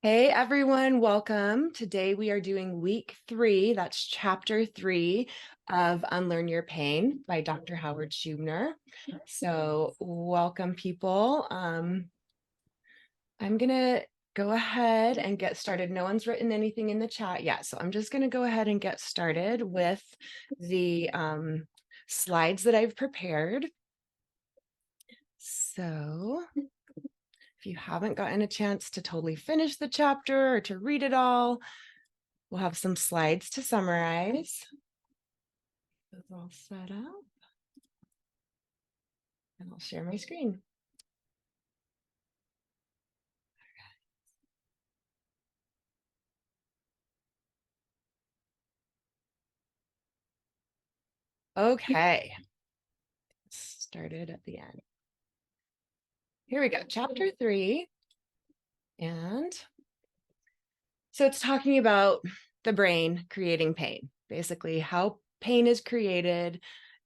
Hey everyone, welcome. Today we are doing week 3, that's chapter 3 of Unlearn Your Pain by Dr. Howard Schubiner. So welcome people. I'm gonna go ahead and get started. No one's written anything in the chat yet, so I'm just gonna go ahead and get started with the slides that I've prepared. So if you haven't gotten a chance to totally finish the chapter or to read it all, we'll have some slides to summarize. Those all set up. And I'll share my screen. Okay. Started at the end. Here we go, chapter 3. And so it's talking about the brain creating pain, basically how pain is created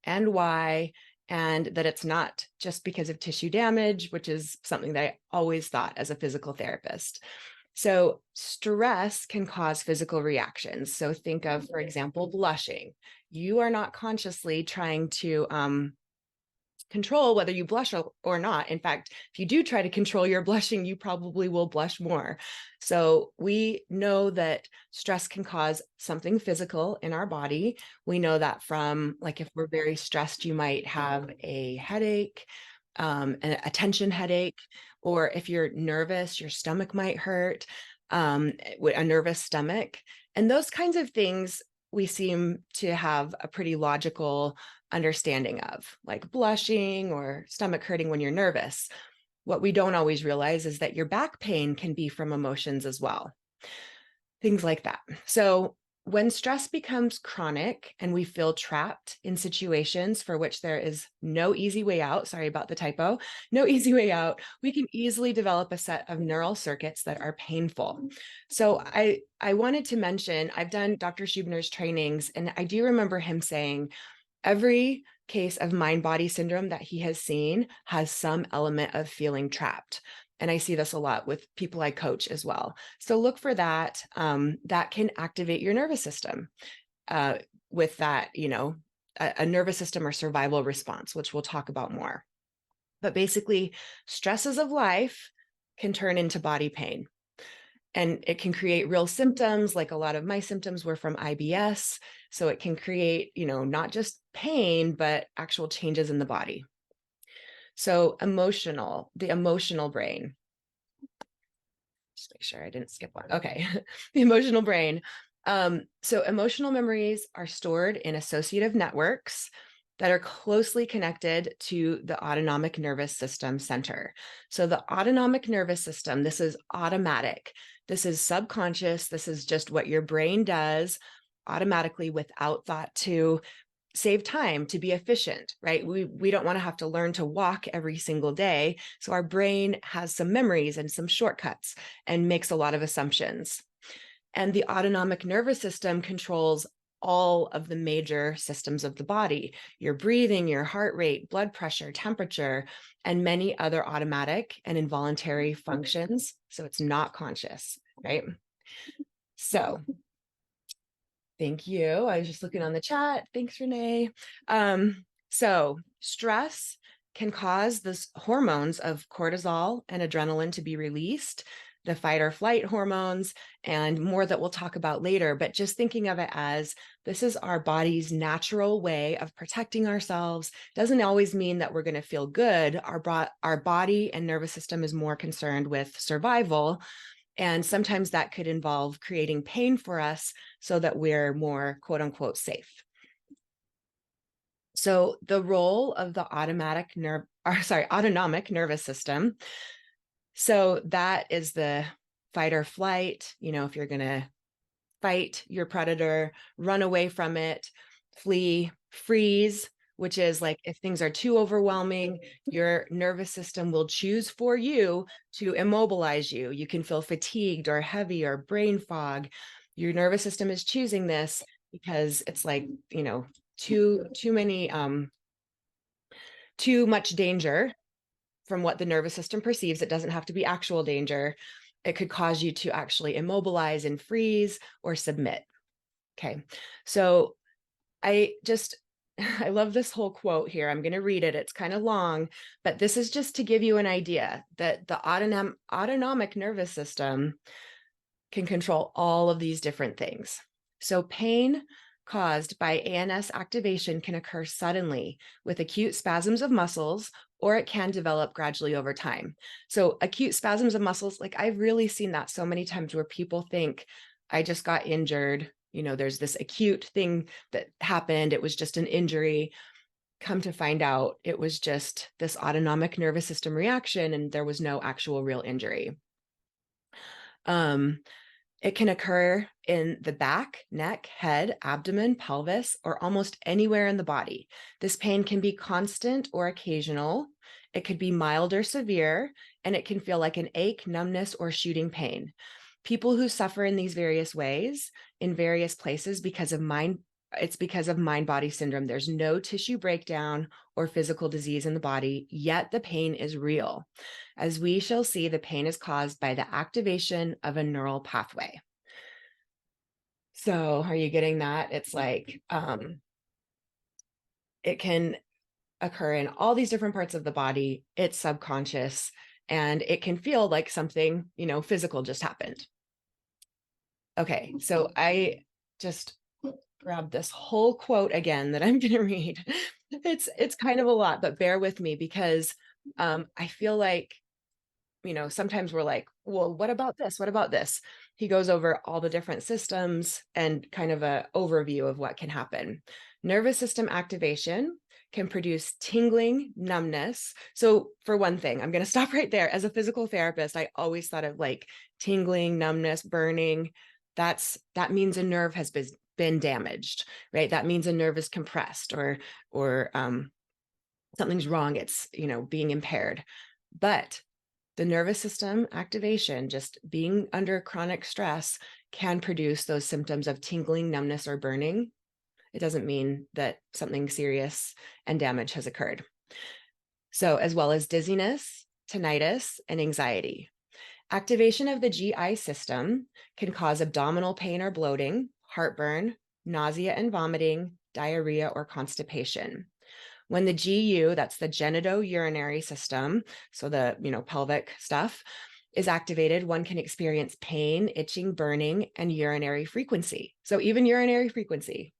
and why, and that it's not just because of tissue damage, which is something that I always thought as a physical therapist. So stress can cause physical reactions. So think of, for example, blushing. You are not consciously trying to control whether you blush or not. In fact, if you do try to control your blushing, you probably will blush more. So we know that stress can cause something physical in our body. We know that from, like, if we're very stressed, you might have a headache, a tension headache, or if you're nervous, your stomach might hurt, a nervous stomach. And those kinds of things we seem to have a pretty logical understanding of, like blushing or stomach hurting when you're nervous. What we don't always realize is that your back pain can be from emotions as well. Things like that. So when stress becomes chronic and we feel trapped in situations for which there is no easy way out, sorry about the typo, no easy way out, we can easily develop a set of neural circuits that are painful. So I wanted to mention, I've done Dr. Schubiner's trainings, and I do remember him saying every case of mind-body syndrome that he has seen has some element of feeling trapped. And I see this a lot with people I coach as well. So look for that. That can activate your nervous system with that, a nervous system or survival response, which we'll talk about more. But basically, stresses of life can turn into body pain. And it can create real symptoms, like a lot of my symptoms were from IBS. So it can create, not just pain, but actual changes in the body. So the emotional brain. Just make sure I didn't skip one. Okay, the emotional brain. So emotional memories are stored in associative networks that are closely connected to the autonomic nervous system center. So the autonomic nervous system, this is automatic. This is subconscious. This is just what your brain does automatically without thought to save time, to be efficient, right? We don't want to have to learn to walk every single day. So our brain has some memories and some shortcuts and makes a lot of assumptions. And the autonomic nervous system controls all of the major systems of the body, your breathing, your heart rate, blood pressure, temperature, and many other automatic and involuntary functions. So it's not conscious, right? So thank you. I was just looking on the chat. Thanks, Renee. So stress can cause the hormones of cortisol and adrenaline to be released, the fight or flight hormones, and more that we'll talk about later. But just thinking of it as this is our body's natural way of protecting ourselves doesn't always mean that we're going to feel good. Our body and nervous system is more concerned with survival. And sometimes that could involve creating pain for us so that we're more, quote unquote, safe. So the role of the autonomic nervous system. So that is the fight or flight. If you're going to fight your predator, run away from it, flee, freeze, which is like if things are too overwhelming, your nervous system will choose for you to immobilize you. You can feel fatigued or heavy or brain fog. Your nervous system is choosing this because it's like, too much danger from what the nervous system perceives. It doesn't have to be actual danger. It could cause you to actually immobilize and freeze or submit. Okay, so I love this whole quote here. I'm going to read it. It's kind of long, but this is just to give you an idea that the autonomic nervous system can control all of these different things. So pain caused by ANS activation can occur suddenly with acute spasms of muscles, or it can develop gradually over time. So acute spasms of muscles, like I've really seen that so many times where people think, I just got injured. There's this acute thing that happened. It was just an injury. Come to find out, it was just this autonomic nervous system reaction, and there was no actual real injury. It can occur in the back, neck, head, abdomen, pelvis, or almost anywhere in the body. This pain can be constant or occasional. It could be mild or severe, and it can feel like an ache, numbness, or shooting pain. People who suffer in these various ways, in various places, it's because of mind-body syndrome. There's no tissue breakdown or physical disease in the body, yet the pain is real. As we shall see, the pain is caused by the activation of a neural pathway. So are you getting that? It's like, it can occur in all these different parts of the body. It's subconscious, and it can feel like something, physical just happened. Okay, so I just grabbed this whole quote again that I'm going to read. It's kind of a lot, but bear with me because I feel like, sometimes we're like, well, what about this? What about this? He goes over all the different systems and kind of an overview of what can happen. Nervous system activation can produce tingling, numbness. So for one thing, I'm going to stop right there. As a physical therapist, I always thought of like tingling, numbness, burning. That means a nerve has been damaged, right? That means a nerve is compressed or something's wrong. It's, being impaired. But the nervous system activation, just being under chronic stress, can produce those symptoms of tingling, numbness, or burning. It doesn't mean that something serious and damage has occurred. So, as well as dizziness, tinnitus, and anxiety. Activation of the GI system can cause abdominal pain or bloating, heartburn, nausea and vomiting, diarrhea, or constipation. When the GU, that's the genitourinary system, so the pelvic stuff, is activated, one can experience pain, itching, burning, and urinary frequency. So even urinary frequency.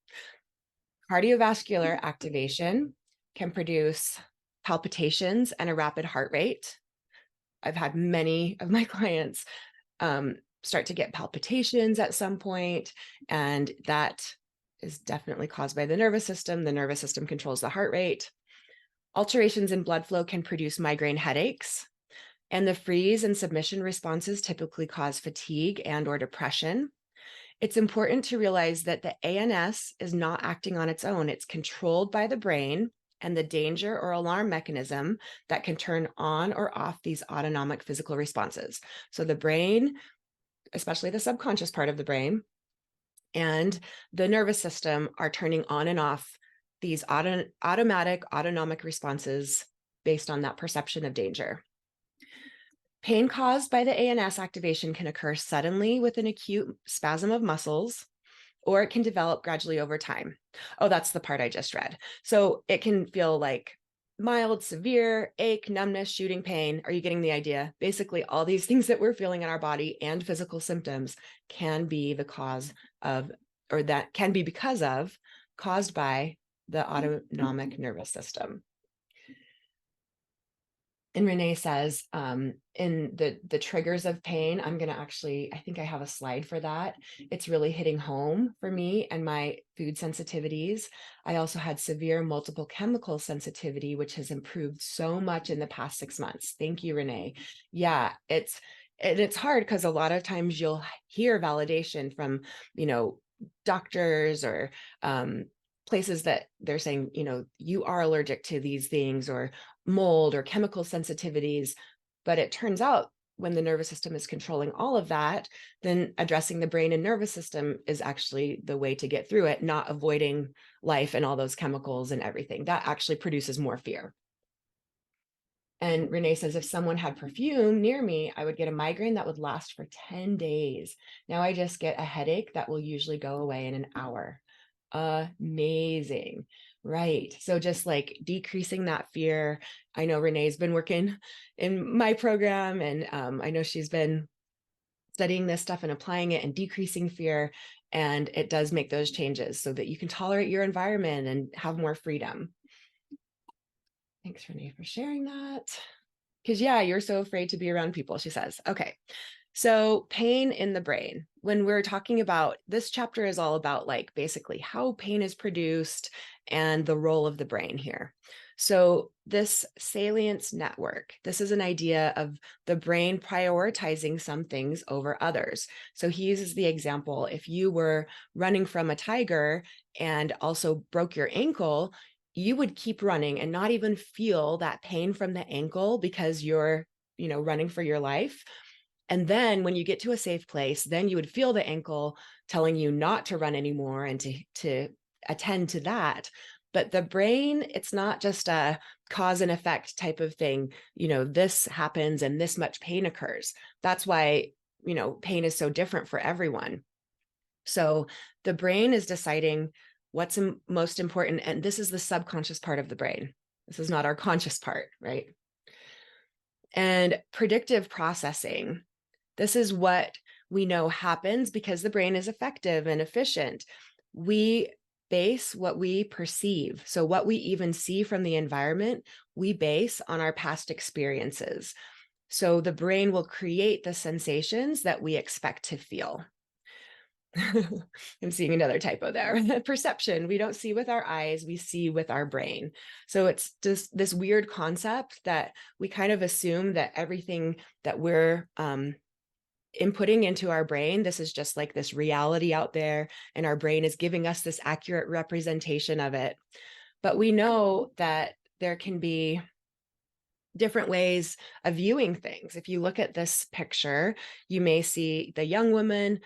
Cardiovascular activation can produce palpitations and a rapid heart rate. I've had many of my clients start to get palpitations at some point, and that is definitely caused by the nervous system. The nervous system controls the heart rate. Alterations in blood flow can produce migraine headaches, and the freeze and submission responses typically cause fatigue and or depression. It's important to realize that the ANS is not acting on its own. It's controlled by the brain and the danger or alarm mechanism that can turn on or off these autonomic physical responses. So the brain, especially the subconscious part of the brain, and the nervous system are turning on and off these automatic autonomic responses based on that perception of danger. Pain caused by the ANS activation can occur suddenly with an acute spasm of muscles, or it can develop gradually over time. Oh, that's the part I just read. So it can feel like mild, severe, ache, numbness, shooting pain. Are you getting the idea? Basically, all these things that we're feeling in our body and physical symptoms can be the cause of, or that can be because of, caused by the autonomic nervous system. And Renee says, in the triggers of pain, I'm going to I think I have a slide for that. It's really hitting home for me and my food sensitivities. I also had severe multiple chemical sensitivity, which has improved so much in the past 6 months. Thank you, Renee. Yeah, it's hard because a lot of times you'll hear validation from, doctors or places that they're saying, you are allergic to these things or mold or chemical sensitivities. But it turns out when the nervous system is controlling all of that, then addressing the brain and nervous system is actually the way to get through it, not avoiding life and all those chemicals and everything. That actually produces more fear. And Renee says, if someone had perfume near me, I would get a migraine that would last for 10 days. Now I just get a headache that will usually go away in an hour. Amazing. Right. So just like decreasing that fear. I know Renee's been working in my program, and I know she's been studying this stuff and applying it and decreasing fear. And it does make those changes so that you can tolerate your environment and have more freedom. Thanks, Renee, for sharing that. Because, yeah, you're so afraid to be around people, she says. Okay. So pain in the brain. When we're talking about this chapter is all about like basically how pain is produced and the role of the brain here. So this salience network, this is an idea of the brain prioritizing some things over others. So he uses the example, if you were running from a tiger and also broke your ankle, you would keep running and not even feel that pain from the ankle because you're, running for your life. And then when you get to a safe place, then you would feel the ankle telling you not to run anymore and to attend to that. But the brain, it's not just a cause and effect type of thing. This happens and this much pain occurs. That's why, pain is so different for everyone. So the brain is deciding what's most important. And this is the subconscious part of the brain. This is not our conscious part, right? And predictive processing. This is what we know happens because the brain is effective and efficient. We base what we perceive. So what we even see from the environment, we base on our past experiences. So the brain will create the sensations that we expect to feel. I'm seeing another typo there. Perception. We don't see with our eyes, we see with our brain. So it's just this weird concept that we kind of assume that everything that we're inputting into our brain, this is just like this reality out there, and our brain is giving us this accurate representation of it. But we know that there can be different ways of viewing things. If you look at this picture, you may see the young woman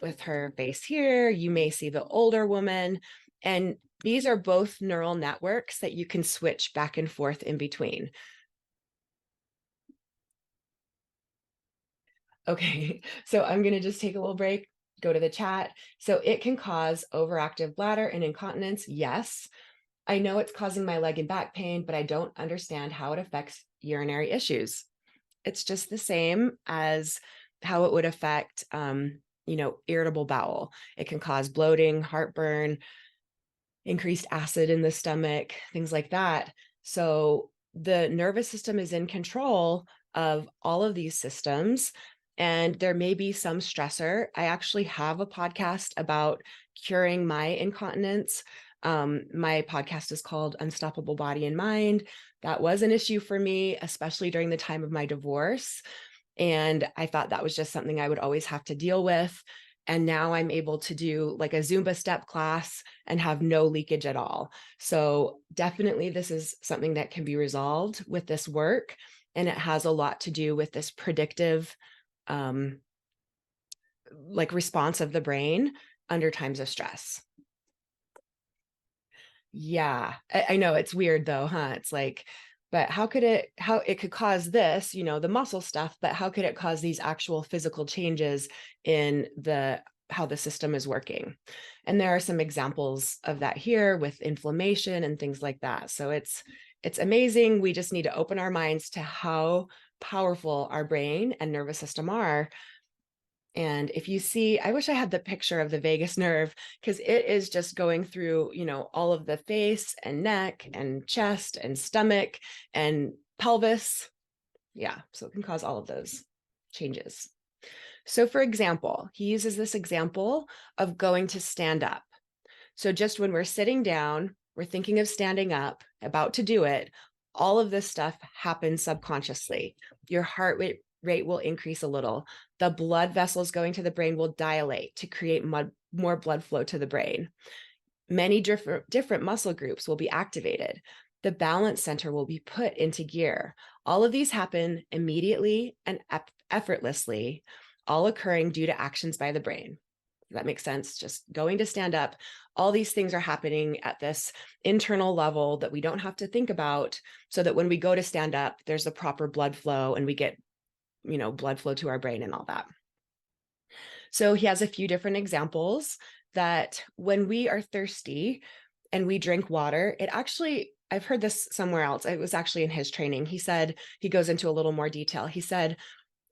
with her face here, you may see the older woman, and these are both neural networks that you can switch back and forth in between. Okay, so I'm going to just take a little break, go to the chat. So it can cause overactive bladder and incontinence. Yes, I know it's causing my leg and back pain, but I don't understand how it affects urinary issues. It's just the same as how it would affect, irritable bowel. It can cause bloating, heartburn, increased acid in the stomach, things like that. So the nervous system is in control of all of these systems, and there may be some stressor. I actually have a podcast about curing my incontinence. My podcast is called Unstoppable Body and Mind. That was an issue for me, especially during the time of my divorce. And I thought that was just something I would always have to deal with. And now I'm able to do like a Zumba step class and have no leakage at all. So definitely this is something that can be resolved with this work. And it has a lot to do with this predictive response of the brain under times of stress. Yeah, I know it's weird though, huh? It's like, but how it could cause this, the muscle stuff, but how could it cause these actual physical changes in how the system is working? And there are some examples of that here with inflammation and things like that. So it's amazing. We just need to open our minds to how powerful our brain and nervous system are. And if you see, I wish I had the picture of the vagus nerve, because it is just going through, all of the face and neck and chest and stomach and pelvis. Yeah, so it can cause all of those changes. So for example, he uses this example of going to stand up. So just when we're sitting down, we're thinking of standing up, about to do it, all of this stuff happens subconsciously. Your heart rate will increase a little. The blood vessels going to the brain will dilate to create more blood flow to the brain. Many different muscle groups will be activated. The balance center will be put into gear. All of these happen immediately and effortlessly, all occurring due to actions by the brain. That makes sense. Just going to stand up. All these things are happening at this internal level that we don't have to think about, so that when we go to stand up, there's the proper blood flow and we get, blood flow to our brain and all that. So he has a few different examples that when we are thirsty and we drink water, it actually, I've heard this somewhere else. It was actually in his training. He said, he goes into a little more detail. He said,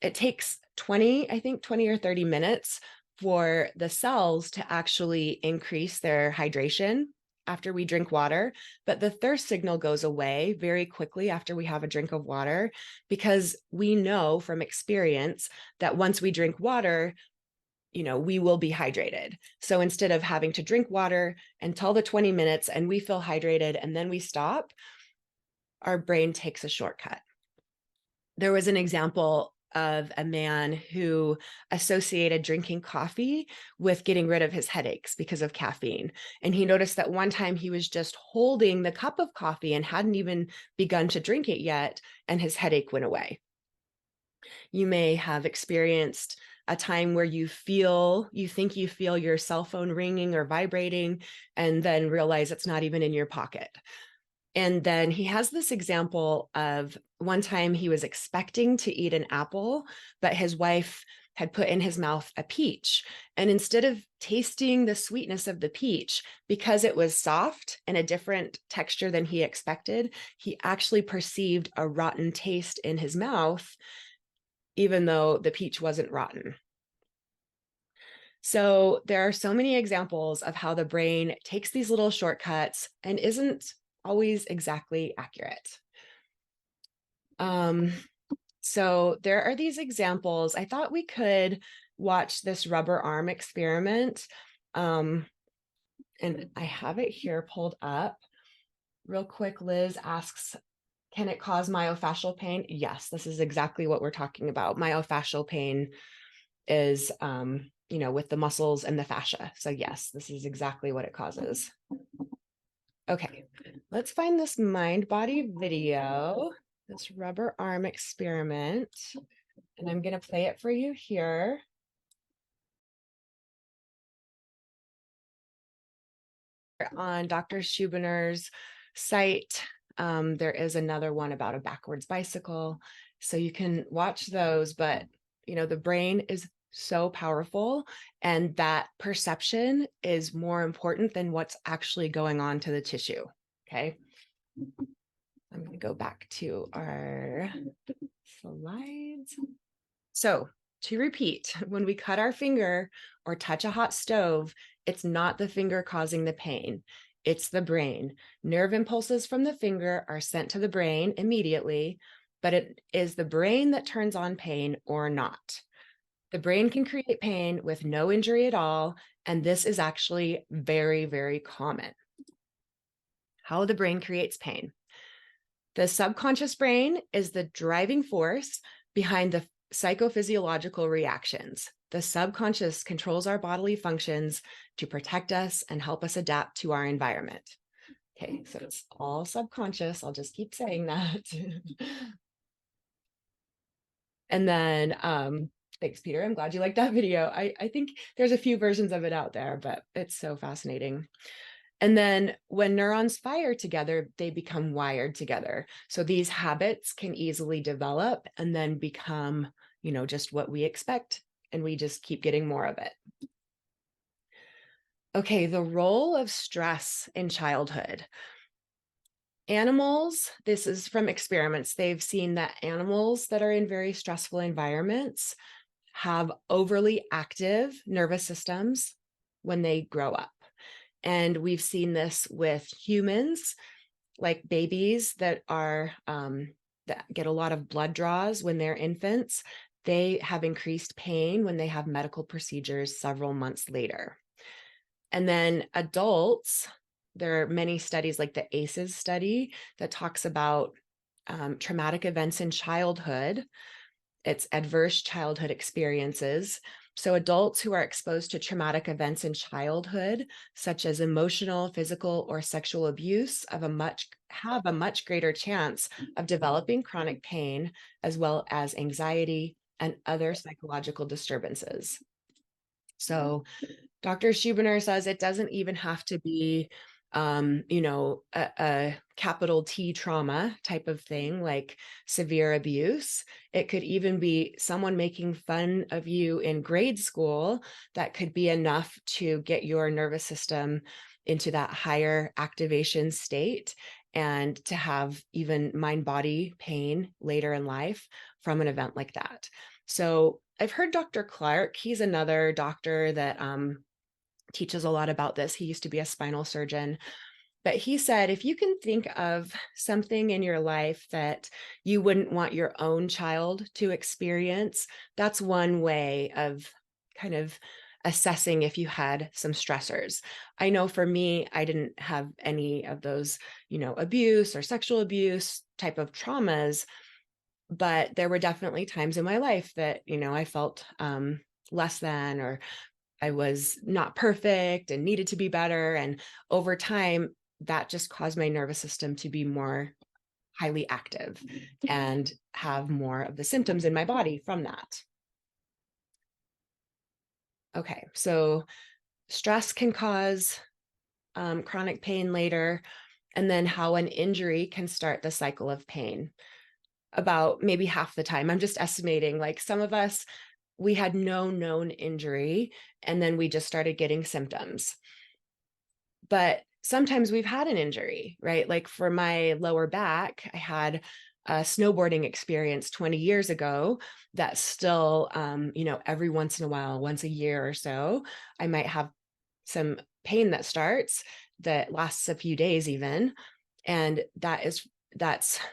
it takes 20 or 30 minutes for the cells to actually increase their hydration after we drink water, but the thirst signal goes away very quickly after we have a drink of water, because we know from experience that once we drink water, we will be hydrated. So instead of having to drink water until the 20 minutes and we feel hydrated and then we stop, our brain takes a shortcut. There was an example of a man who associated drinking coffee with getting rid of his headaches because of caffeine. And he noticed that one time he was just holding the cup of coffee and hadn't even begun to drink it yet, and his headache went away. You may have experienced a time where you think you feel your cell phone ringing or vibrating, and then realize it's not even in your pocket. And then he has this example of one time he was expecting to eat an apple, but his wife had put in his mouth a peach. And instead of tasting the sweetness of the peach, because it was soft and a different texture than he expected, he actually perceived a rotten taste in his mouth, even though the peach wasn't rotten. So there are so many examples of how the brain takes these little shortcuts and isn't always exactly accurate. So there are these examples. I thought we could watch this rubber arm experiment. And I have it here pulled up. Real quick, Liz asks, can it cause myofascial pain? Yes, this is exactly what we're talking about. Myofascial pain is, with the muscles and the fascia. So yes, this is exactly what it causes. Okay, let's find this mind-body video, this rubber arm experiment, and I'm going to play it for you here. On Dr. Schubiner's site, there is another one about a backwards bicycle, so you can watch those. But the brain is so powerful, and that perception is more important than what's actually going on to the tissue. Okay, I'm going to go back to our slides. So to repeat, when we cut our finger or touch a hot stove, it's not the finger causing the pain, it's the brain. Nerve impulses from the finger are sent to the brain immediately, but it is the brain that turns on pain or not. The brain can create pain with no injury at all, and this is actually very, very common. How the brain creates pain. The subconscious brain is the driving force behind the psychophysiological reactions. The subconscious controls our bodily functions to protect us and help us adapt to our environment. Okay, so it's all subconscious. I'll just keep saying that. And then, thanks, Peter. I'm glad you liked that video. I think there's a few versions of it out there, but it's so fascinating. And then when neurons fire together, they become wired together. So these habits can easily develop and then become, just what we expect, and we just keep getting more of it. Okay, the role of stress in childhood. Animals, this is from experiments, they've seen that animals that are in very stressful environments have overly active nervous systems when they grow up. And we've seen this with humans, like babies that are that get a lot of blood draws when they're infants. They have increased pain when they have medical procedures several months later. And then adults, there are many studies like the ACEs study that talks about traumatic events in childhood. It's adverse childhood experiences. So adults who are exposed to traumatic events in childhood, such as emotional, physical, or sexual abuse, have a much greater chance of developing chronic pain, as well as anxiety and other psychological disturbances. So Dr. Schubiner says it doesn't even have to be, a capital T trauma type of thing, like severe abuse. It could even be someone making fun of you in grade school. That could be enough to get your nervous system into that higher activation state and to have even mind-body pain later in life from an event like that. So I've heard Dr. Clark, he's another doctor that teaches a lot about this. He used to be a spinal surgeon, but he said, if you can think of something in your life that you wouldn't want your own child to experience, that's one way of kind of assessing if you had some stressors. I know for me, I didn't have any of those, abuse or sexual abuse type of traumas, but there were definitely times in my life that, I felt less than, or I was not perfect and needed to be better. And over time, that just caused my nervous system to be more highly active and have more of the symptoms in my body from that. Okay, so stress can cause chronic pain later, and then how an injury can start the cycle of pain. About maybe half the time, I'm just estimating, like some of us, we had no known injury, and then we just started getting symptoms. But sometimes we've had an injury, right? Like for my lower back, I had a snowboarding experience 20 years ago that still, every once in a while, once a year or so, I might have some pain that starts that lasts a few days even. And that's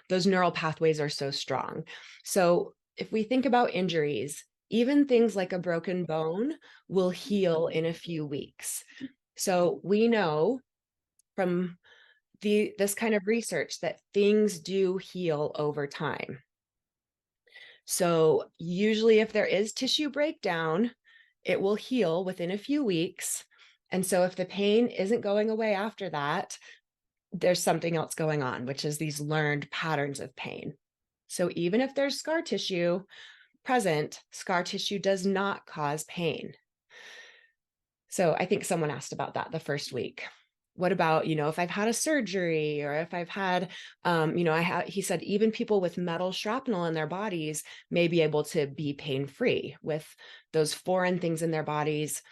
those neural pathways are so strong. So if we think about injuries, even things like a broken bone will heal in a few weeks. So we know from this kind of research that things do heal over time. So usually if there is tissue breakdown, it will heal within a few weeks. And so if the pain isn't going away after that, there's something else going on, which is these learned patterns of pain. So even if there's scar tissue present, scar tissue does not cause pain. So I think someone asked about that the first week. What about, if I've had a surgery, or if I've had, he said even people with metal shrapnel in their bodies may be able to be pain-free with those foreign things in their bodies.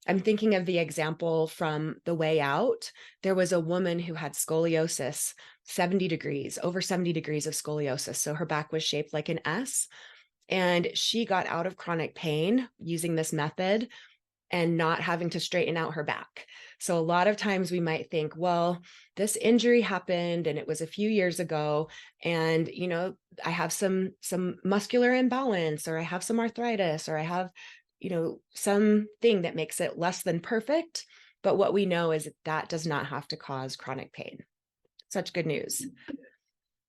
I'm thinking of the example from The Way Out. There was a woman who had scoliosis, 70 degrees, over 70 degrees of scoliosis. So her back was shaped like an S. And she got out of chronic pain using this method and not having to straighten out her back. So a lot of times we might think, well, this injury happened and it was a few years ago, and I have some muscular imbalance, or I have some arthritis, or I have something that makes it less than perfect. But what we know is that does not have to cause chronic pain. Such good news.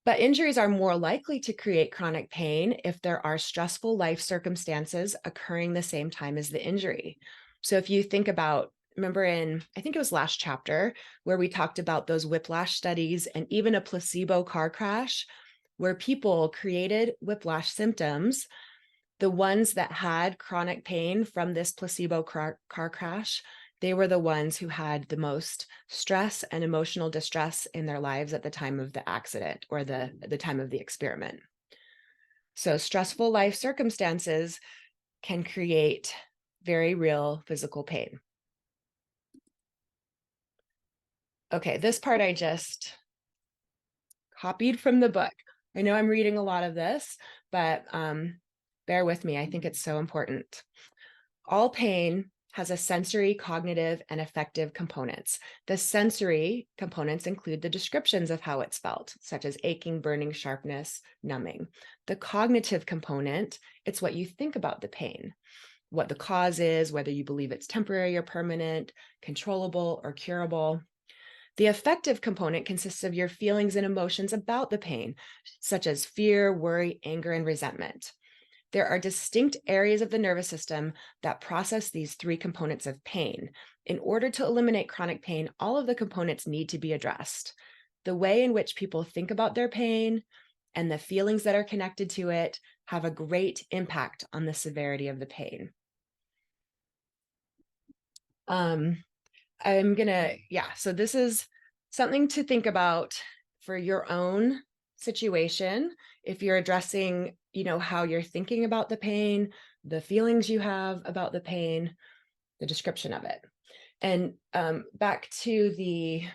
But injuries are more likely to create chronic pain if there are stressful life circumstances occurring the same time as the injury. So if you think about, remember I think it was last chapter, where we talked about those whiplash studies and even a placebo car crash, where people created whiplash symptoms. The ones that had chronic pain from this placebo car crash, they were the ones who had the most stress and emotional distress in their lives at the time of the accident, or the time of the experiment. So stressful life circumstances can create very real physical pain. Okay, this part I just copied from the book. I know I'm reading a lot of this, but bear with me. I think it's so important. All pain has a sensory, cognitive, and affective components. The sensory components include the descriptions of how it's felt, such as aching, burning, sharpness, numbing. The cognitive component, it's what you think about the pain, what the cause is, whether you believe it's temporary or permanent, controllable or curable. The affective component consists of your feelings and emotions about the pain, such as fear, worry, anger, and resentment. There are distinct areas of the nervous system that process these three components of pain. In order to eliminate chronic pain, all of the components need to be addressed. The way in which people think about their pain and the feelings that are connected to it have a great impact on the severity of the pain. I'm gonna, so this is something to think about for your own situation. If you're addressing, how you're thinking about the pain, the feelings you have about the pain, the description of it. And back to the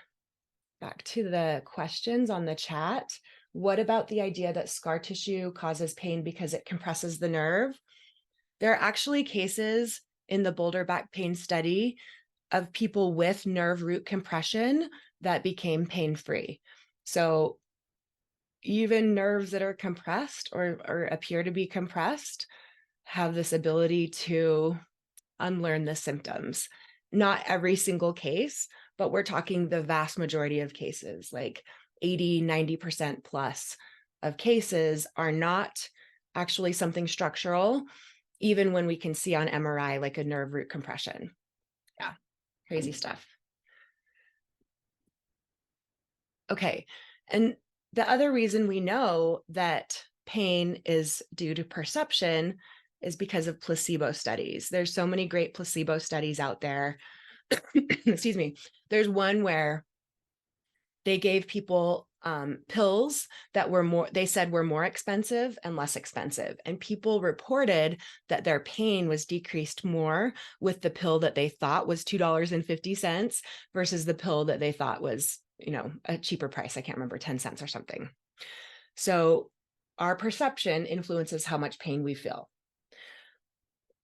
questions on the chat. What about the idea that scar tissue causes pain because it compresses the nerve? There are actually cases in the Boulder back pain study of people with nerve root compression that became pain-free. So even nerves that are compressed or appear to be compressed have this ability to unlearn the symptoms. Not every single case, but we're talking the vast majority of cases, like 80, 90% plus of cases are not actually something structural, even when we can see on MRI like a nerve root compression. Yeah, crazy stuff. Okay, and the other reason we know that pain is due to perception is because of placebo studies. There's so many great placebo studies out there. Excuse me. There's one where they gave people pills that they said were more expensive and less expensive. And people reported that their pain was decreased more with the pill that they thought was $2.50 versus the pill that they thought was, a cheaper price. I can't remember, 10 cents or something. So our perception influences how much pain we feel.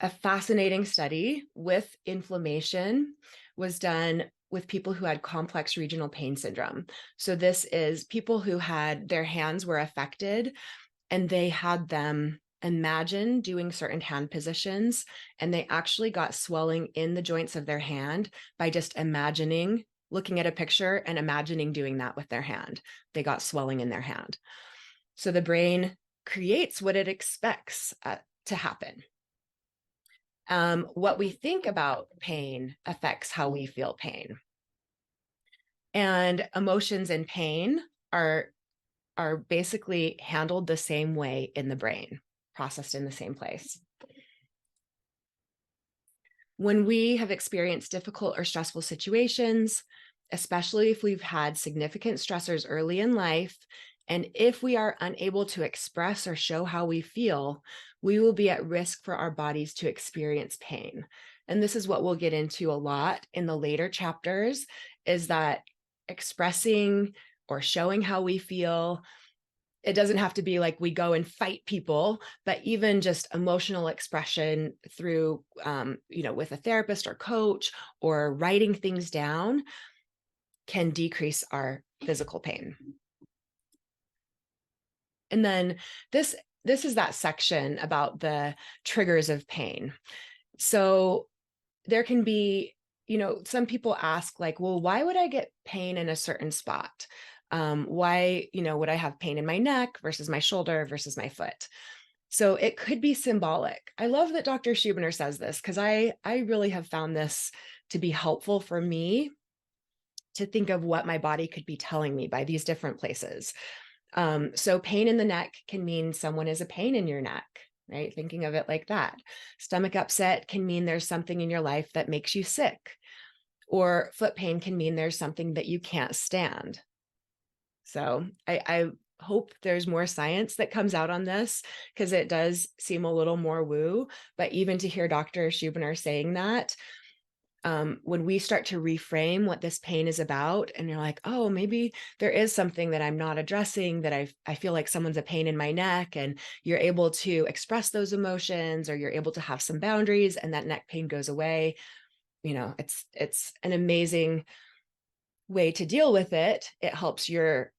A fascinating study with inflammation was done with people who had complex regional pain syndrome. So this is people who had their hands were affected and they had them imagine doing certain hand positions, and they actually got swelling in the joints of their hand by just imagining, looking at a picture and imagining doing that with their hand. They got swelling in their hand. So the brain creates what it expects to happen. What we think about pain affects how we feel pain. And emotions and pain are basically handled the same way in the brain, processed in the same place. When we have experienced difficult or stressful situations, especially if we've had significant stressors early in life, and if we are unable to express or show how we feel, we will be at risk for our bodies to experience pain. And this is what we'll get into a lot in the later chapters, is that expressing or showing how we feel, it doesn't have to be like we go and fight people, but even just emotional expression through, with a therapist or coach or writing things down can decrease our physical pain. And then this is that section about the triggers of pain. So there can be, some people ask like, well, why would I get pain in a certain spot? Why, would I have pain in my neck versus my shoulder versus my foot? So it could be symbolic. I love that Dr. Schubiner says this because I really have found this to be helpful for me to think of what my body could be telling me by these different places. So pain in the neck can mean someone is a pain in your neck, right? Thinking of it like that. Stomach upset can mean there's something in your life that makes you sick. Or foot pain can mean there's something that you can't stand. So I hope there's more science that comes out on this because it does seem a little more woo. But even to hear Dr. Schubiner saying that, when we start to reframe what this pain is about, and you're like, oh, maybe there is something that I'm not addressing, that I feel like someone's a pain in my neck, and you're able to express those emotions, or you're able to have some boundaries, and that neck pain goes away. It's an amazing way to deal with it. It helps your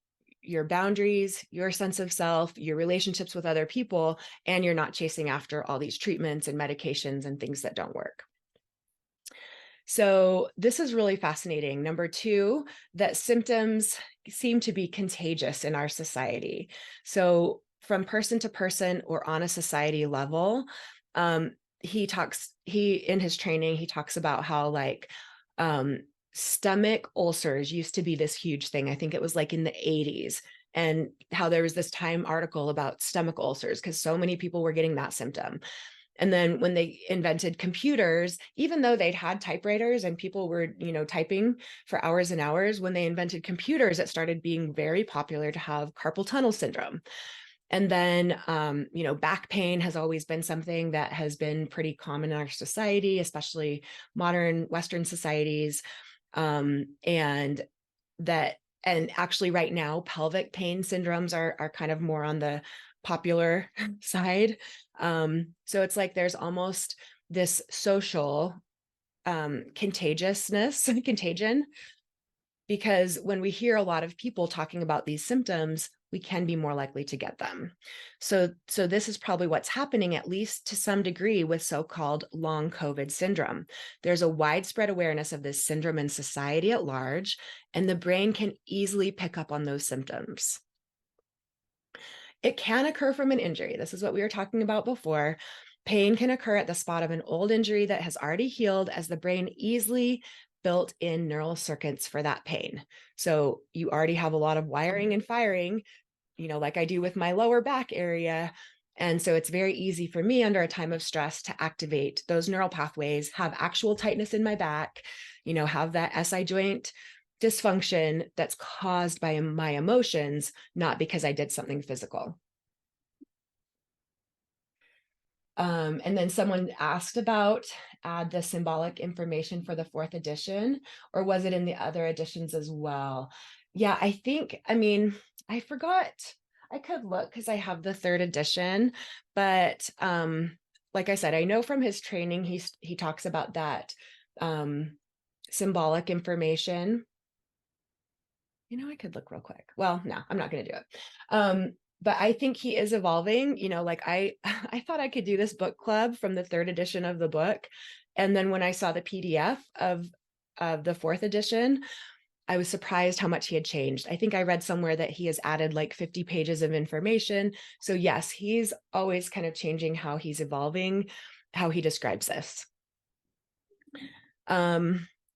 boundaries, your sense of self, your relationships with other people, and you're not chasing after all these treatments and medications and things that don't work. So this is really fascinating. Number two, that symptoms seem to be contagious in our society. So from person to person or on a society level, in his training, he talks about how like stomach ulcers used to be this huge thing. I think it was like in the 80s, and how there was this Time article about stomach ulcers because so many people were getting that symptom. And then when they invented computers, even though they'd had typewriters and people were, typing for hours and hours, when they invented computers, it started being very popular to have carpal tunnel syndrome. And then, back pain has always been something that has been pretty common in our society, especially modern Western societies. And actually right now, pelvic pain syndromes are kind of more on the popular side. So it's like there's almost this social contagion, because when we hear a lot of people talking about these symptoms, we can be more likely to get them. So this is probably what's happening, at least to some degree, with so-called long COVID syndrome. There's a widespread awareness of this syndrome in society at large, and the brain can easily pick up on those symptoms. It can occur from an injury. This is what we were talking about before. Pain can occur at the spot of an old injury that has already healed, as the brain easily built in neural circuits for that pain. So you already have a lot of wiring and firing, like I do with my lower back area. And so it's very easy for me under a time of stress to activate those neural pathways, have actual tightness in my back, have that SI joint dysfunction that's caused by my emotions, not because I did something physical. And then someone asked about add the symbolic information for the 4th edition, or was it in the other editions as well? Yeah, I forgot. I could look because I have the 3rd edition, but like I said, I know from his training, he talks about that symbolic information. I could look real quick. Well, no, I'm not going to do it. But I think he is evolving. Like I thought I could do this book club from the 3rd edition of the book. And then when I saw the PDF of the 4th edition, I was surprised how much he had changed. I think I read somewhere that he has added like 50 pages of information. So yes, he's always kind of changing how he's evolving, how he describes this.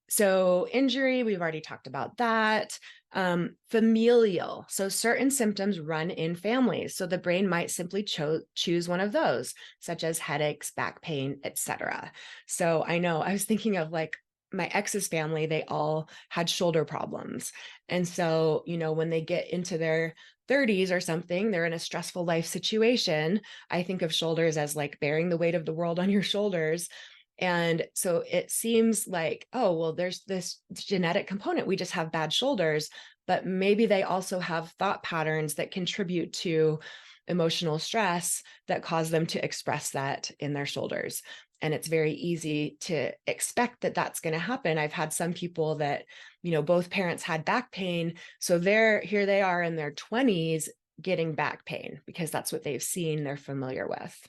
So injury, we've already talked about that. Familial, so certain symptoms run in families. So the brain might simply choose one of those, such as headaches, back pain, etc. So I know I was thinking of like my ex's family, they all had shoulder problems. And so, when they get into their 30s or something, they're in a stressful life situation. I think of shoulders as like bearing the weight of the world on your shoulders. And so it seems like, oh, well, there's this genetic component. We just have bad shoulders, but maybe they also have thought patterns that contribute to emotional stress that cause them to express that in their shoulders. And it's very easy to expect that that's going to happen. I've had some people that, both parents had back pain. So here they are in their 20s getting back pain because that's what they've seen, they're familiar with.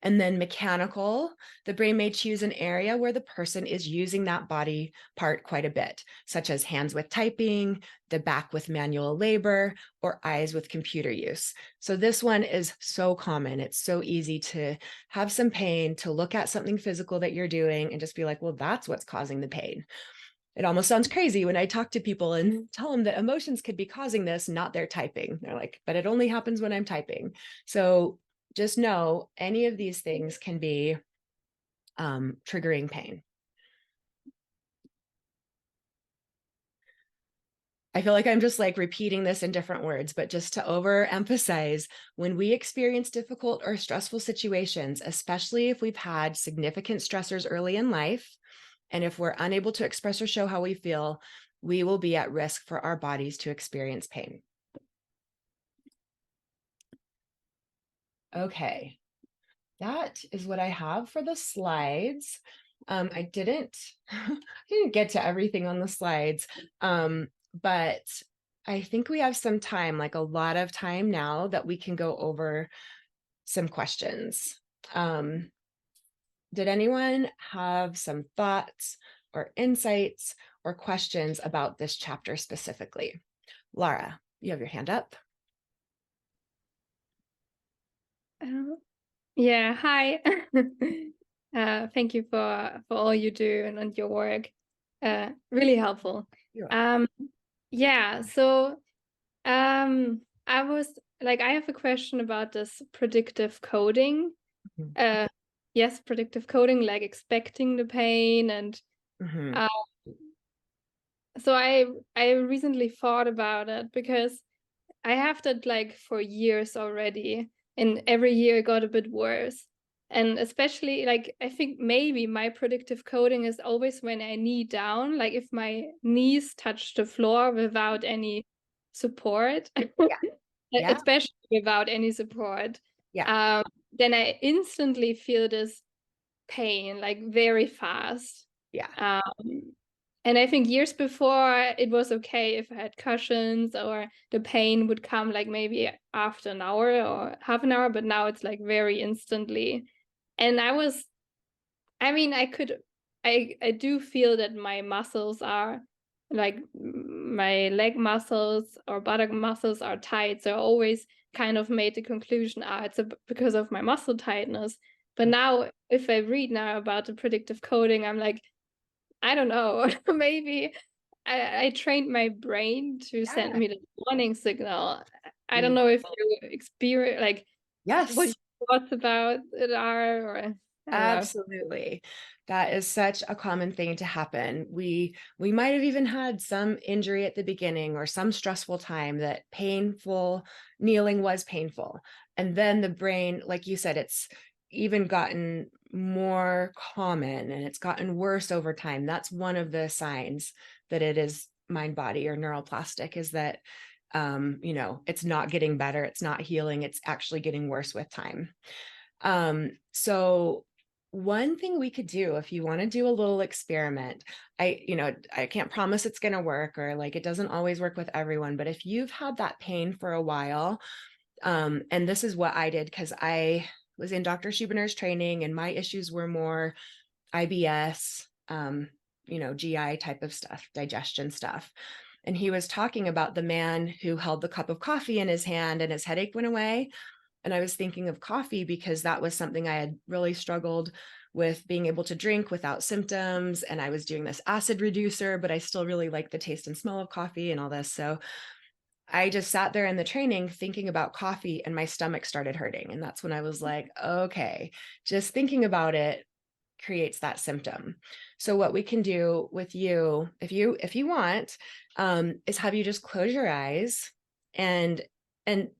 And then mechanical, the brain may choose an area where the person is using that body part quite a bit, such as hands with typing, the back with manual labor, or eyes with computer use. So this one is so common. It's so easy to have some pain, to look at something physical that you're doing and just be like, well, that's what's causing the pain. It almost sounds crazy when I talk to people and tell them that emotions could be causing this, not their typing. They're like, but it only happens when I'm typing. So just know any of these things can be triggering pain. I feel like I'm just like repeating this in different words, but just to overemphasize, when we experience difficult or stressful situations, especially if we've had significant stressors early in life, and if we're unable to express or show how we feel, we will be at risk for our bodies to experience pain. Okay, that is what I have for the slides. I didn't get to everything on the slides, but I think we have some time, like a lot of time now, that we can go over some questions. Did anyone have some thoughts or insights or questions about this chapter specifically? Laura, you have your hand up. Yeah, hi. Thank you for all you do and your work. Really helpful. Yeah, so I was like, I have a question about this predictive coding. yes, predictive coding, like expecting the pain. And Mm-hmm. so I recently thought about it because I have that like for years already, and every year it got a bit worse. And especially like I think maybe my predictive coding is always when I knee down, like if my knees touch the floor without any support, Yeah. Yeah. especially without any support, Yeah. then I instantly feel this pain like very fast. Yeah. Um, and I think years before it was okay if I had cushions or the pain would come like maybe after an hour or half an hour, but now it's like very instantly. And I mean, I do feel that my muscles are like my leg muscles or buttock muscles are tight. So I always kind of made the conclusion, it's because of my muscle tightness. But now, if I read now about the predictive coding, I'm like, I don't know, maybe I trained my brain to send Yeah. me the warning signal. I don't You, know if you experience like what yes. your thoughts about it are, or I don't know. Absolutely. That is such a common thing to happen. We might have even had some injury at the beginning or some stressful time that painful kneeling was painful. And then the brain, like you said, it's even gotten more common and it's gotten worse over time. That's one of the signs that it is mind body or neuroplastic, is that it's not getting better, it's not healing, it's actually getting worse with time. So one thing we could do, if you want to do a little experiment, I can't promise it's going to work, or like it doesn't always work with everyone, but if you've had that pain for a while, and this is what I did, because I was in Dr. Schubiner's training and my issues were more IBS, GI type of stuff, digestion stuff. And he was talking about the man who held the cup of coffee in his hand and his headache went away. And I was thinking of coffee because that was something I had really struggled with being able to drink without symptoms. And I was doing this acid reducer, but I still really like the taste and smell of coffee and all this. So I just sat there in the training thinking about coffee and my stomach started hurting. And that's when I was like, okay, just thinking about it creates that symptom. So what we can do with you, if you want, is have you just close your eyes, and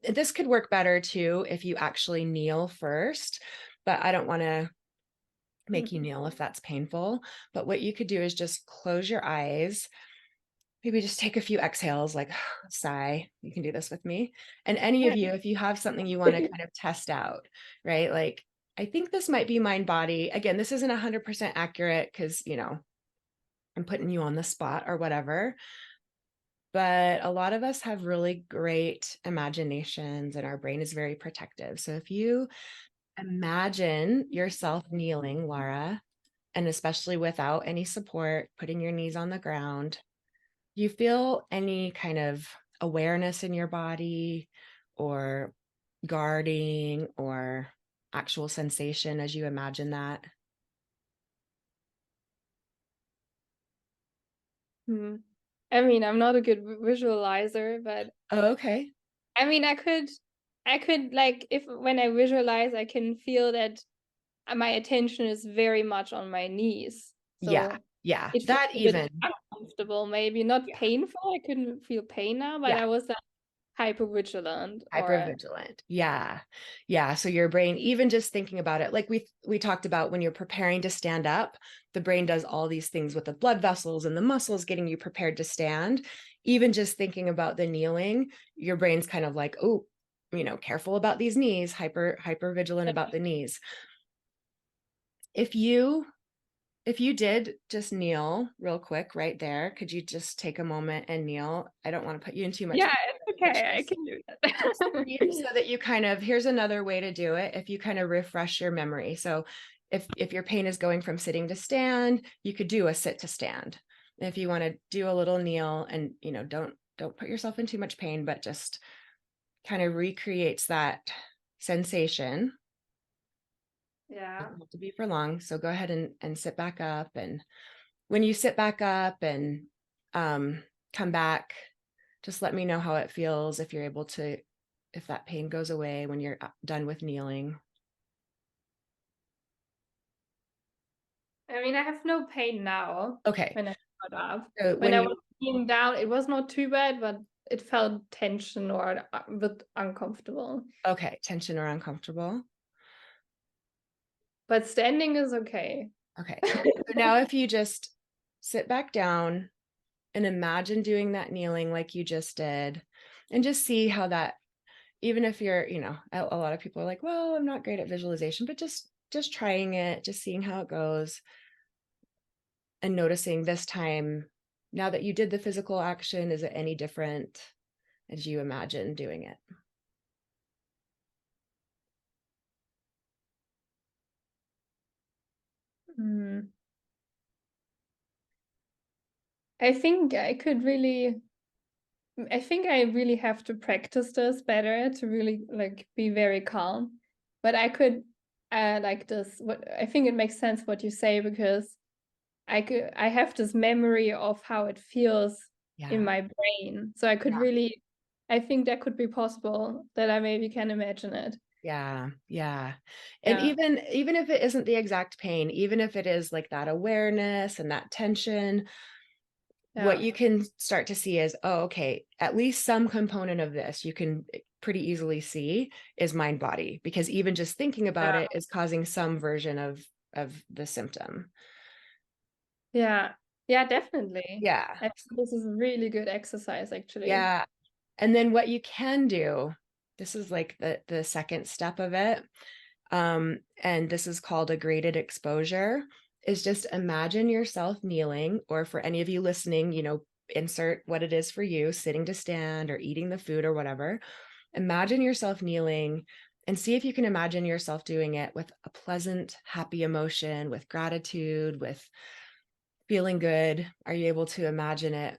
this could work better too if you actually kneel first, but I don't want to make you kneel if that's painful. But what you could do is just close your eyes, maybe just take a few exhales, like sigh. You can do this with me. And any of you, if you have something you want to kind of test out, right? Like, I think this might be mind body. Again, this isn't 100% accurate because, I'm putting you on the spot or whatever. But a lot of us have really great imaginations and our brain is very protective. So if you imagine yourself kneeling, Laura, and especially without any support, putting your knees on the ground, you feel any kind of awareness in your body or guarding or actual sensation as you imagine that? I mean, I'm not a good visualizer, but Oh, okay. I mean, I could like if when I visualize, I can feel that my attention is very much on my knees. Yeah. So Yeah. it feels That a bit even. uncomfortable, maybe not Yeah. painful. I couldn't feel pain now, but Yeah. I was hyper vigilant or Hypervigilant. Yeah. Yeah. So your brain, even just thinking about it, like we talked about, when you're preparing to stand up, the brain does all these things with the blood vessels and the muscles getting you prepared to stand. Even just thinking about the kneeling, your brain's kind of like, oh, careful about these knees, hyper vigilant about the knees. If you did just kneel real quick right there, could you just take a moment and kneel? I don't want to put you in too much yeah, pain, it's but okay. I just can do breathe that. so that you kind of, here's another way to do it. If you kind of refresh your memory. So if your pain is going from sitting to stand, you could do a sit to stand. If you want to do a little kneel, and don't put yourself in too much pain, but just kind of recreates that sensation. Yeah. Doesn't have to be for long. So go ahead and sit back up. And when you sit back up and come back, just let me know how it feels, if you're able to, if that pain goes away when you're done with kneeling. I mean, I have no pain now Okay. when I got up. So When when I you, was lying down, it was not too bad, but it felt tension or a bit uncomfortable. okay, tension or uncomfortable. But standing is okay. Okay. So now if you just sit back down and imagine doing that kneeling like you just did, and just see how that, even if you're, a lot of people are like, well, I'm not great at visualization, but just trying it, just seeing how it goes, and noticing this time, now that you did the physical action, is it any different as you imagine doing it? Mm. I think I really have to practice this better to really like be very calm. But I could like this what I think it makes sense what you say because I have this memory of how it feels in Yeah. my brain. So I could Yeah. really I think that could be possible that I maybe can imagine it. Yeah. Yeah. And Yeah. even if it isn't the exact pain, even if it is like that awareness and that tension, what Yeah. you can start to see is, oh, okay, at least some component of this you can pretty easily see is mind body, because even just thinking about Yeah. it is causing some version of the symptom. Yeah. Yeah, definitely. Yeah. I think this is a really good exercise actually. Yeah. And then what you can do, this is like the second step of it, and this is called a graded exposure, is just imagine yourself kneeling, or for any of you listening, insert what it is for you, sitting to stand or eating the food or whatever. Imagine yourself kneeling and see if you can imagine yourself doing it with a pleasant, happy emotion, with gratitude, with feeling good. Are you able to imagine it?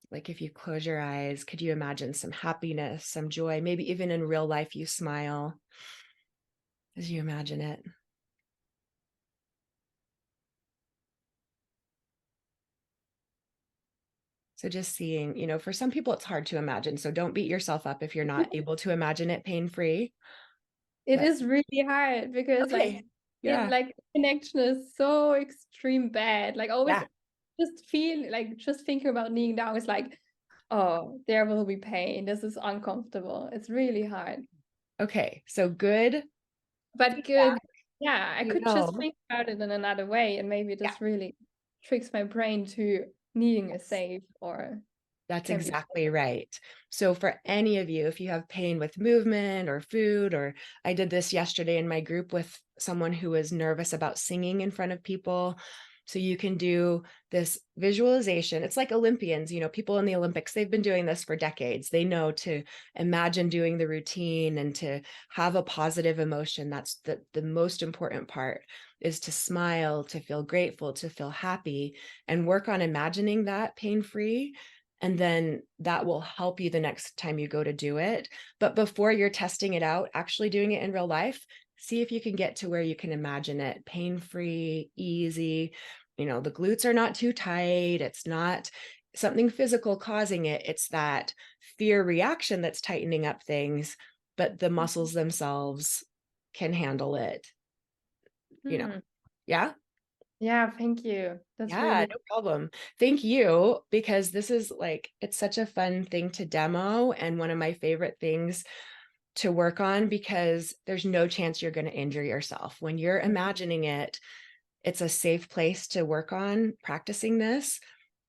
Like if you close your eyes, could you imagine some happiness, some joy? Maybe even in real life, you smile as you imagine it. So just seeing, for some people it's hard to imagine. So don't beat yourself up if you're not able to imagine it pain-free. It But is really hard because okay. Yeah. like connection is so extreme bad. Like always Yeah. just thinking about kneeling down is like, oh, there will be pain. This is uncomfortable. It's really hard. Okay. So good But feedback. good. Yeah, I You could just know. think about it in another way and maybe Yeah. this really tricks my brain to needing a Yes. safe or That's can be exactly right. So for any of you, if you have pain with movement or food, or I did this yesterday in my group with someone who was nervous about singing in front of people. So you can do this visualization. It's like Olympians, people in the Olympics, they've been doing this for decades. They know to imagine doing the routine and to have a positive emotion. That's the most important part, is to smile, to feel grateful, to feel happy, and work on imagining that pain-free. And then that will help you the next time you go to do it. But before you're testing it out, actually doing it in real life, see if you can get to where you can imagine it pain-free, easy. The glutes are not too tight. It's not something physical causing it. It's that fear reaction that's tightening up things, but the muscles themselves can handle it, you know. Hmm. Yeah. Yeah, thank you. That's Yeah, really no problem. Thank you, because this is like, it's such a fun thing to demo and one of my favorite things to work on, because there's no chance you're going to injure yourself. When you're imagining it, it's a safe place to work on practicing this,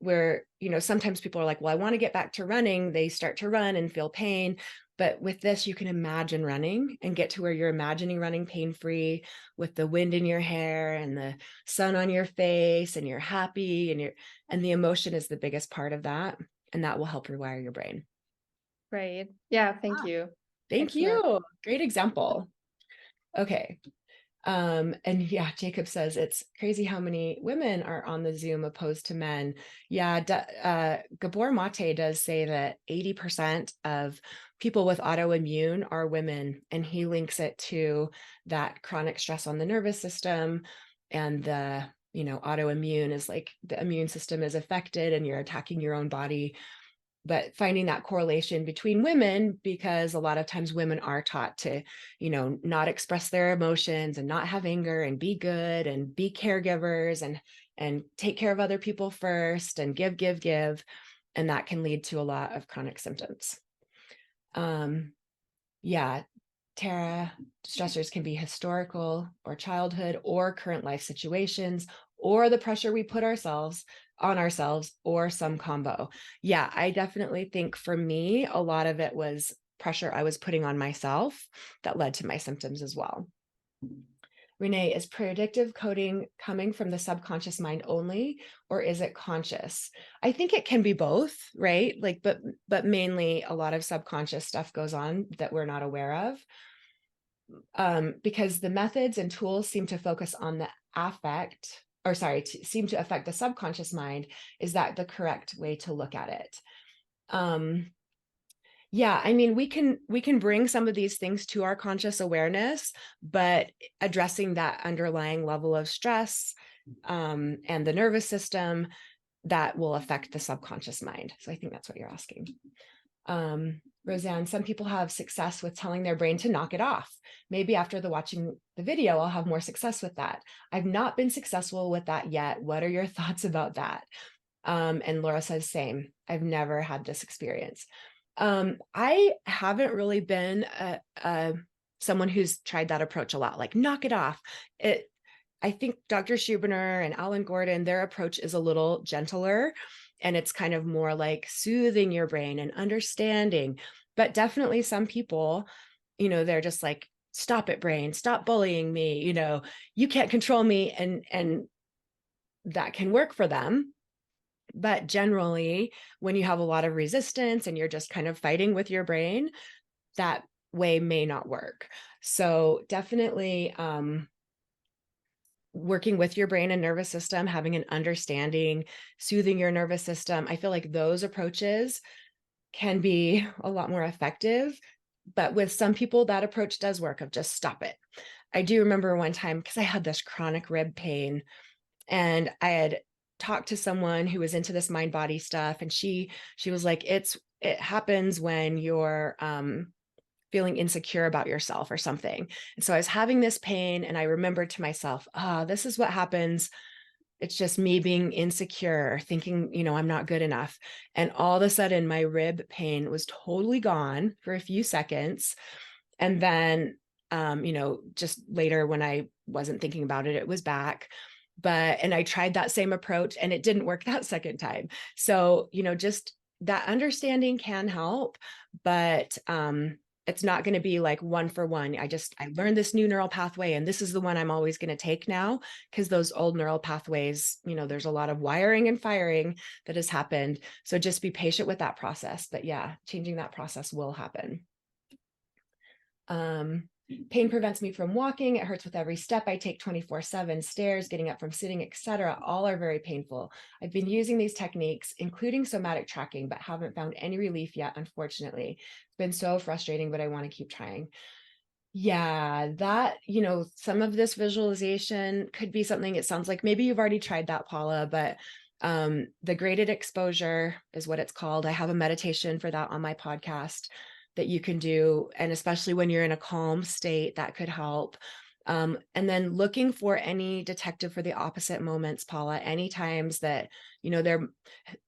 where, sometimes people are like, well, I want to get back to running. They start to run and feel pain. But with this, you can imagine running and get to where you're imagining running pain-free, with the wind in your hair and the sun on your face, and you're happy, and the emotion is the biggest part of that. And that will help rewire your brain. great. Yeah, thank Ah, you. thank Excellent. you. Great example. Okay. And yeah, Jacob says it's crazy how many women are on the Zoom opposed to men. Yeah, Gabor Mate does say that 80% of people with autoimmune are women, and he links it to that chronic stress on the nervous system, and autoimmune is like the immune system is affected and you're attacking your own body. but finding that correlation between women, because a lot of times women are taught to, not express their emotions and not have anger and be good and be caregivers and take care of other people first and give. And that can lead to a lot of chronic symptoms. Yeah, Tara, stressors can be historical or childhood or current life situations, or the pressure we put on ourselves, or some combo. Yeah, I definitely think for me, a lot of it was pressure I was putting on myself that led to my symptoms as well. Renee, is predictive coding coming from the subconscious mind only, or is it conscious? I think it can be both, right? Like, but mainly a lot of subconscious stuff goes on that we're not aware of. Because the methods and tools seem to focus on the affect, or sorry, seem to affect the subconscious mind. Is that the correct way to look at it? Yeah, I mean, we can bring some of these things to our conscious awareness, but addressing that underlying level of stress and the nervous system, that will affect the subconscious mind. So I think that's what you're asking. Roseanne, some people have success with telling their brain to knock it off. Maybe after watching the video, I'll have more success with that. I've not been successful with that yet. What are your thoughts about that? And Laura says, same. I've never had this experience. I haven't really been someone who's tried that approach a lot, like knock it off. I think Dr. Schubiner and Alan Gordon, their approach is a little gentler, and it's kind of more like soothing your brain and understanding. But definitely some people, they're just like, stop it, brain, stop bullying me, you can't control me. And that can work for them. But generally, when you have a lot of resistance and you're just kind of fighting with your brain, that way may not work. So definitely working with your brain and nervous system, having an understanding, soothing your nervous system. I feel like those approaches can be a lot more effective. But with some people, that approach does work, of just stop it. I do remember one time, because I had this chronic rib pain, and I had talked to someone who was into this mind body stuff, and she was like, it happens when you're feeling insecure about yourself or something. And so I was having this pain, and I remembered to myself, this is what happens. It's just me being insecure, thinking, I'm not good enough. And all of a sudden my rib pain was totally gone for a few seconds. And then, just later when I wasn't thinking about it, it was back. And I tried that same approach and it didn't work that second time. So, just that understanding can help, but it's not going to be like one for one. I learned this new neural pathway and this is the one I'm always going to take now, because those old neural pathways, there's a lot of wiring and firing that has happened. So just be patient with that process. But yeah, changing that process will happen. Pain prevents me from walking. It hurts with every step I take 24/7, stairs, getting up from sitting, etc. All are very painful. I've been using these techniques, including somatic tracking, but haven't found any relief yet, unfortunately. It's been so frustrating, but I want to keep trying. Yeah, that, some of this visualization could be something, it sounds like maybe you've already tried that, Paula, but the graded exposure is what it's called. I have a meditation for that on my podcast that you can do. And especially when you're in a calm state, that could help. And then looking for any detective for the opposite moments, Paula, any times that,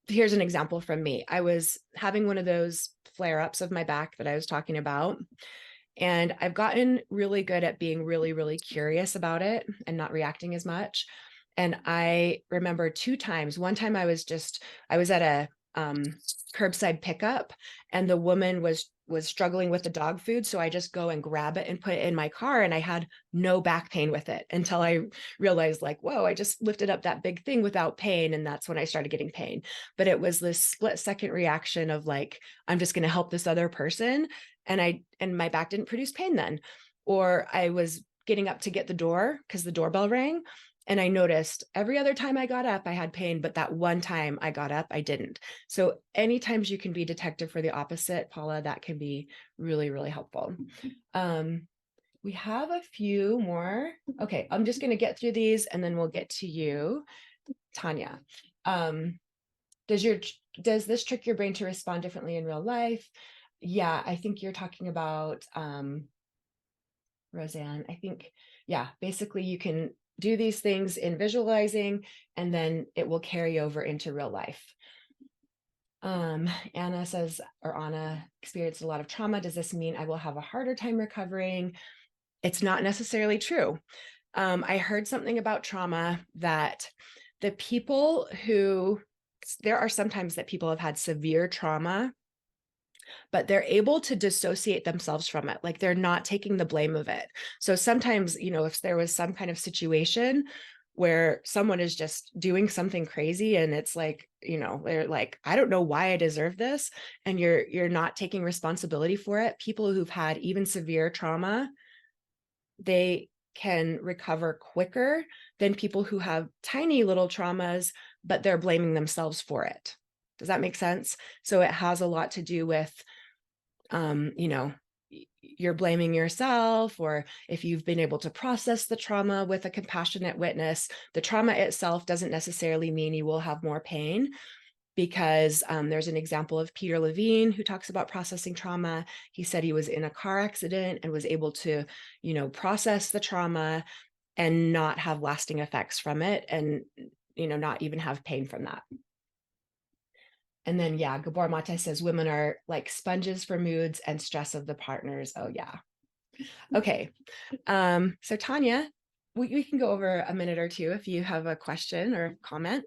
here's an example from me. I was having one of those flare-ups of my back that I was talking about. And I've gotten really good at being really, really curious about it and not reacting as much. And I remember 2 times. One time I was at a curbside pickup, and the woman was struggling with the dog food. So I just go and grab it and put it in my car, and I had no back pain with it until I realized, like, whoa, I just lifted up that big thing without pain. And that's when I started getting pain. But it was this split-second reaction of like, I'm just going to help this other person. And my back didn't produce pain then. Or I was getting up to get the door because the doorbell rang. And I noticed every other time I got up, I had pain, but that one time I got up, I didn't. So anytimes you can be detective for the opposite, Paula, that can be really, really helpful. We have a few more. Okay, I'm just going to get through these and then we'll get to you, Tanya. does this trick your brain to respond differently in real life? Yeah, I think you're talking about Roseanne. I think, yeah, basically you can do these things in visualizing and then it will carry over into real life. Anna says, or Anna experienced a lot of trauma. Does this mean I will have a harder time recovering? It's not necessarily true. I heard something about trauma that the people who, there are sometimes that people have had severe trauma, but they're able to dissociate themselves from it. Like they're not taking the blame of it. So sometimes, if there was some kind of situation where someone is just doing something crazy and it's like, they're like, I don't know why I deserve this. And you're not taking responsibility for it. People who've had even severe trauma, they can recover quicker than people who have tiny little traumas, but they're blaming themselves for it. Does that make sense? So it has a lot to do with, you're blaming yourself, or if you've been able to process the trauma with a compassionate witness, the trauma itself doesn't necessarily mean you will have more pain. Because there's an example of Peter Levine who talks about processing trauma. He said he was in a car accident and was able to, process the trauma and not have lasting effects from it, and, not even have pain from that. And then, yeah, Gabor Mate says women are like sponges for moods and stress of the partners. Oh, yeah. Okay. So Tanya, we can go over a minute or two if you have a question or comment.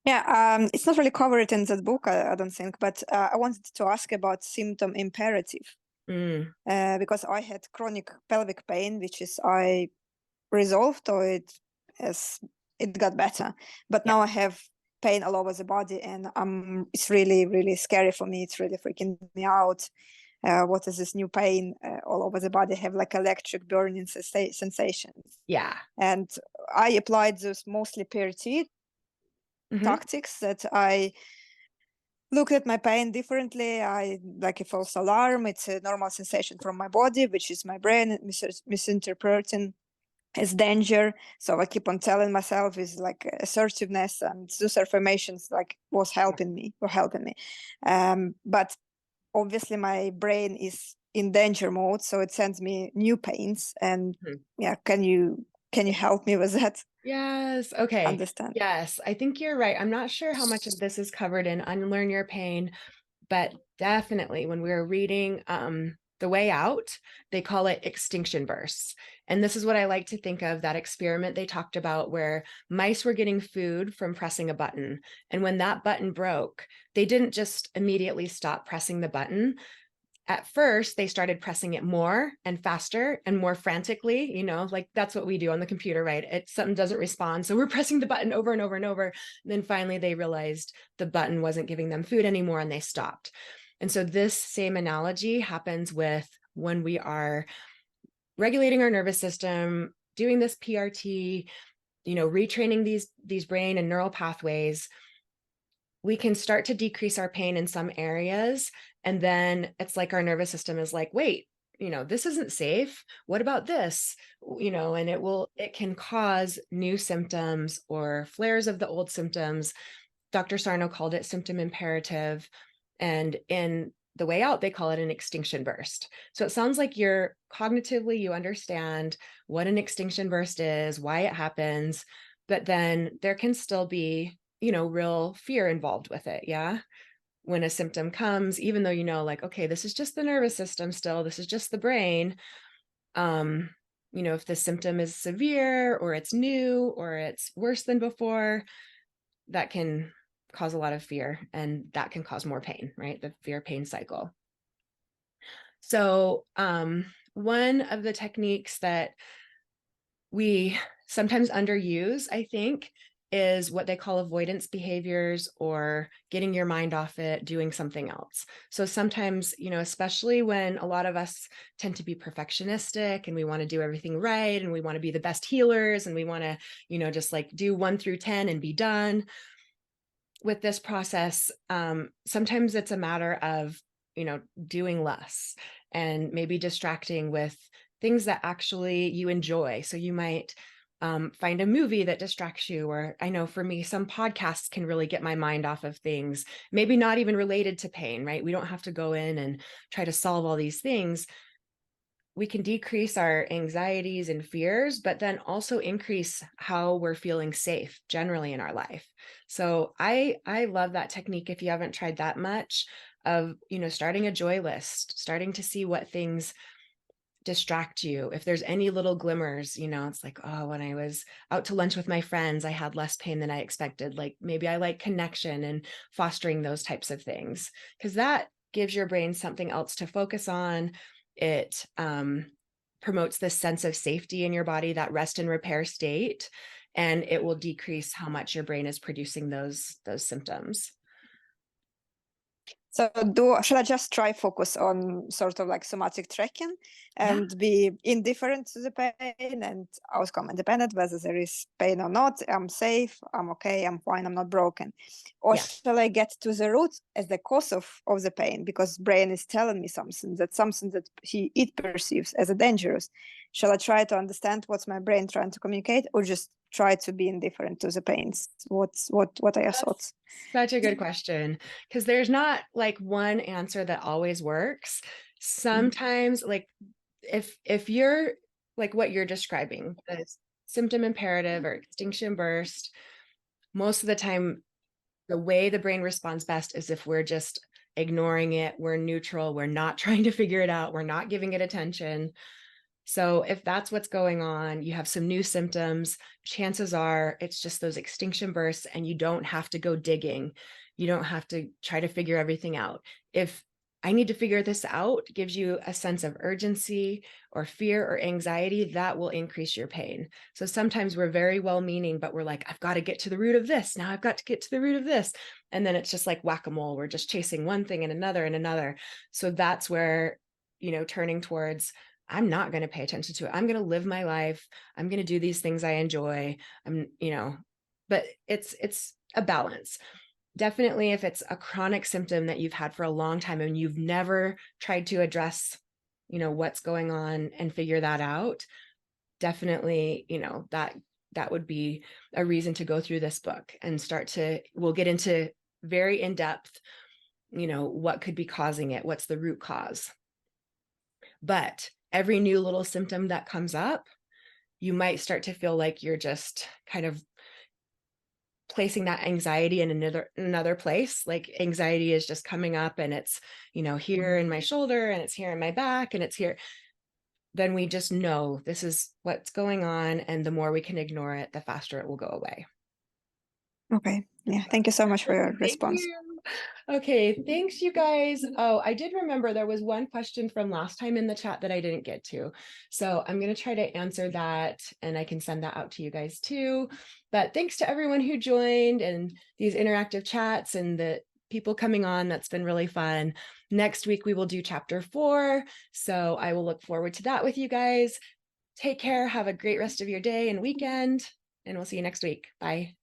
Yeah, it's not really covered in that book, I don't think, but I wanted to ask about symptom imperative. Because I had chronic pelvic pain, which is I resolved, or it got better. But now I have pain all over the body, and it's really, really scary for me. It's really freaking me out. What is this new pain all over the body? I have like electric burning sensations. Yeah. And I applied those mostly PRT tactics that I look at my pain differently. I like a false alarm. It's a normal sensation from my body, which is my brain misinterpreting as danger. So I keep on telling myself is like assertiveness, and those affirmations like were helping me. But obviously my brain is in danger mode, so it sends me new pains. And yeah, can you help me with that? Yes. Okay. Understand. Yes, I think you're right. I'm not sure how much of this is covered in Unlearn Your Pain, but definitely when we were reading The Way Out, they call it extinction bursts. And this is what I like to think of, that experiment they talked about where mice were getting food from pressing a button. And when that button broke, they didn't just immediately stop pressing the button. At first, they started pressing it more and faster and more frantically, like that's what we do on the computer, right? Something doesn't respond. So we're pressing the button over and over and over. And then finally, they realized the button wasn't giving them food anymore and they stopped. And so this same analogy happens with when we are regulating our nervous system, doing this PRT, retraining these brain and neural pathways. We can start to decrease our pain in some areas. And then it's like our nervous system is like, wait, this isn't safe. What about this? And it can cause new symptoms or flares of the old symptoms. Dr. Sarno called it symptom imperative. And in The Way Out, they call it an extinction burst. So it sounds like cognitively, you understand what an extinction burst is, why it happens, but then there can still be real fear involved with it. Yeah. When a symptom comes, even though, like, okay, this is just the nervous system still, this is just the brain. If the symptom is severe or it's new or it's worse than before, that can cause a lot of fear, and that can cause more pain, right? The fear pain cycle. So one of the techniques that we sometimes underuse, I think, is what they call avoidance behaviors, or getting your mind off it, doing something else. So sometimes, especially when a lot of us tend to be perfectionistic and we want to do everything right and we want to be the best healers and we want to, just like do 1 through 10 and be done with this process. Sometimes it's a matter of, doing less and maybe distracting with things that actually you enjoy. So you might Find a movie that distracts you. Or I know for me, some podcasts can really get my mind off of things, maybe not even related to pain, right? We don't have to go in and try to solve all these things. We can decrease our anxieties and fears, but then also increase how we're feeling safe generally in our life. So I love that technique. If you haven't tried that much, of, starting a joy list, starting to see what things distract you. If there's any little glimmers, it's like, oh, when I was out to lunch with my friends, I had less pain than I expected. Like maybe I like connection and fostering those types of things, because that gives your brain something else to focus on. It promotes this sense of safety in your body, that rest and repair state, and it will decrease how much your brain is producing those symptoms. So should I just try focus on sort of like somatic tracking and be indifferent to the pain and outcome independent, whether there is pain or not? I'm safe, I'm okay, I'm fine, I'm not broken. Or shall I get to the root as the cause of the pain? Because brain is telling me something that it perceives as a dangerous. Shall I try to understand what's my brain trying to communicate, or just try to be indifferent to the pains? What are your thoughts? Such a good question, because there's not like one answer that always works. Sometimes, like if you're like what you're describing, the symptom imperative or extinction burst, most of the time, the way the brain responds best is if we're just ignoring it, we're neutral, we're not trying to figure it out, we're not giving it attention. So if that's what's going on, you have some new symptoms, chances are it's just those extinction bursts, and you don't have to go digging. You don't have to try to figure everything out. If I need to figure this out gives you a sense of urgency or fear or anxiety, that will increase your pain. So sometimes we're very well-meaning, but we're like, I've got to get to the root of this. Now I've got to get to the root of this. And then it's just like whack-a-mole. We're just chasing one thing and another and another. So that's where, turning towards, I'm not going to pay attention to it. I'm going to live my life. I'm going to do these things I enjoy. But it's a balance. Definitely, if it's a chronic symptom that you've had for a long time and you've never tried to address, what's going on and figure that out, definitely, that would be a reason to go through this book and we'll get into very in-depth, what could be causing it, what's the root cause. But every new little symptom that comes up, you might start to feel like you're just kind of placing that anxiety in another place. Like anxiety is just coming up and it's, here in my shoulder and it's here in my back and it's here. Then we just know this is what's going on. And the more we can ignore it, the faster it will go away. Okay. Yeah. Thank you so much for your response. Okay, thanks, you guys. Oh, I did remember there was one question from last time in the chat that I didn't get to. So I'm going to try to answer that, and I can send that out to you guys too. But thanks to everyone who joined and these interactive chats and the people coming on. That's been really fun. Next week, we will do chapter 4. So I will look forward to that with you guys. Take care. Have a great rest of your day and weekend, and we'll see you next week. Bye.